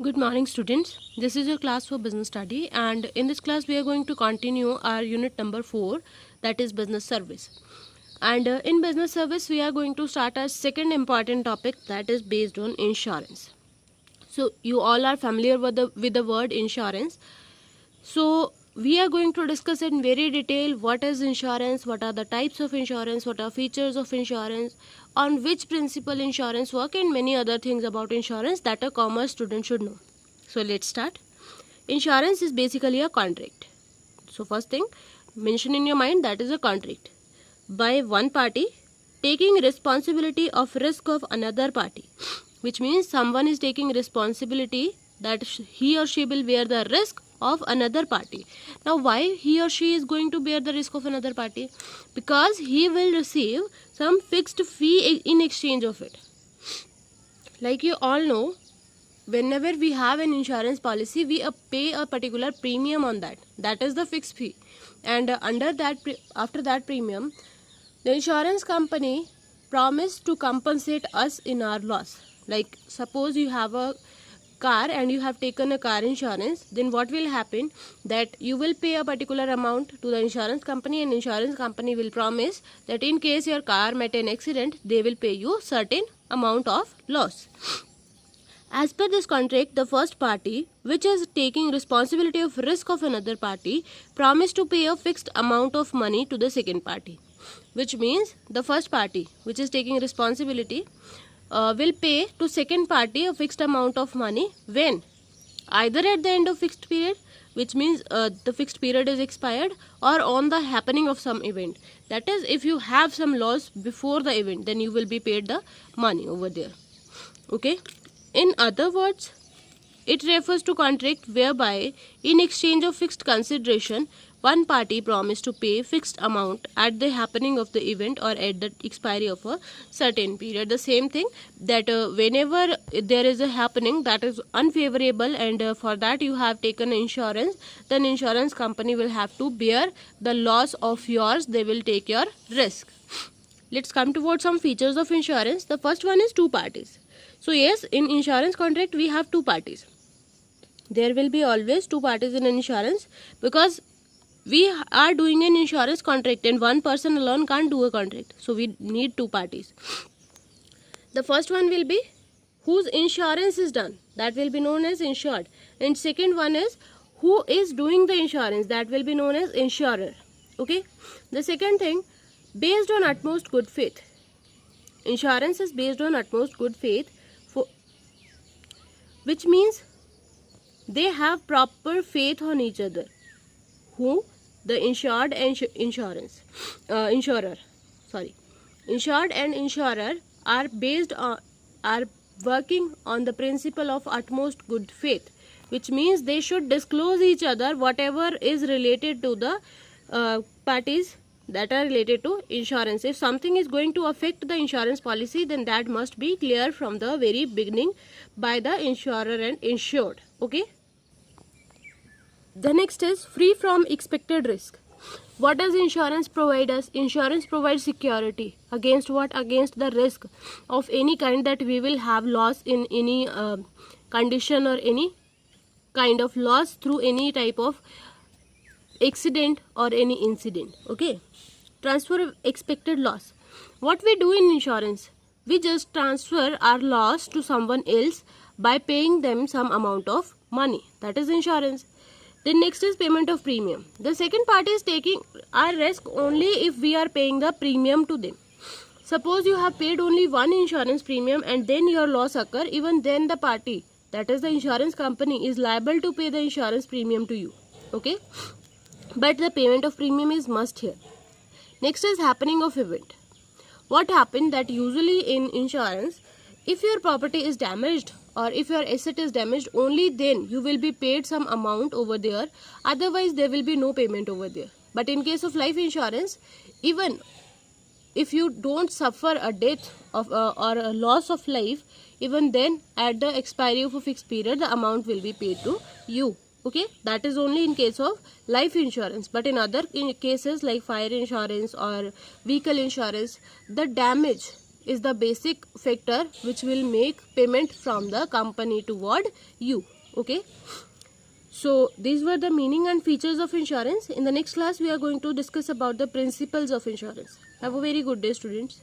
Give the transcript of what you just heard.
Good morning, students. This is your class for business study, and in this class we are going to continue our unit number 4, that is business service. And in business service we are going to start our second important topic, that is based on insurance. So you all are familiar with the word insurance. So we are going to discuss in very detail what is insurance, what are the types of insurance, what are features of insurance, on which principle insurance work, and many other things about insurance that a commerce student should know. So let's start. Insurance is basically a contract. So first thing, mention in your mind, that is a contract by one party taking responsibility of risk of another party, which means someone is taking responsibility that he or she will bear the risk of another party. Now why he or she is going to bear the risk of another party? Because he will receive some fixed fee in exchange of it. Like you all know, whenever we have an insurance policy, we pay a particular premium on that is the fixed fee, and after that premium, the insurance company promised to compensate us in our loss. Like suppose you have a car and you have taken a car insurance, then what will happen, that you will pay a particular amount to the insurance company, and insurance company will promise that in case your car met an accident, they will pay you certain amount of loss. As per this contract, the first party, which is taking responsibility of risk of another party, promised to pay a fixed amount of money to the second party, which means the first party, which is taking responsibility, will pay to second party a fixed amount of money when? Either at the end of fixed period, which means the fixed period is expired, or on the happening of some event. That is, if you have some loss before the event, then you will be paid the money over there. Okay. In other words, it refers to contract whereby in exchange of fixed consideration, one party promised to pay fixed amount at the happening of the event or at the expiry of a certain period. The same thing, that whenever there is a happening that is unfavorable, and for that you have taken insurance, then insurance company will have to bear the loss of yours. They will take your risk. Let's come towards some features of insurance. The first one is two parties. So yes, in insurance contract we have two parties. There will be always two parties in an insurance, because we are doing an insurance contract and one person alone can't do a contract. So we need two parties. The first one will be whose insurance is done, that will be known as insured. And second one is who is doing the insurance, that will be known as insurer. Okay. The second thing, based on utmost good faith. Insurance is based on utmost good faith, which means they have proper faith on each other. Who? The insured and insurer. Insured and insurer are working on the principle of utmost good faith, which means they should disclose each other whatever is related to the parties that are related to insurance. If something is going to affect the insurance policy, then that must be clear from the very beginning by the insurer and insured. Okay. The next is free from expected risk. What does insurance provide us? Insurance provides security against what? Against the risk of any kind, that we will have loss in any condition or any kind of loss through any type of accident or any incident. Okay. Transfer of expected loss. What we do in insurance, we just transfer our loss to someone else by paying them some amount of money. That is insurance. Then next is payment of premium. The second party is taking our risk only if we are paying the premium to them. Suppose you have paid only one insurance premium and then your loss occur, even then the party, that is the insurance company, is liable to pay the insurance premium to you. Okay. But the payment of premium is must here. Next is happening of event. What happened, that usually in insurance, if your property is damaged or if your asset is damaged, only then you will be paid some amount over there. Otherwise, there will be no payment over there. But in case of life insurance, even if you don't suffer a death of or a loss of life, even then at the expiry of a fixed period, the amount will be paid to you. Okay, that is only in case of life insurance. But in other cases like fire insurance or vehicle insurance, the damage is the basic factor which will make payment from the company toward you. Okay, so these were the meaning and features of insurance. In the next class we are going to discuss about the principles of insurance. Have a very good day, students.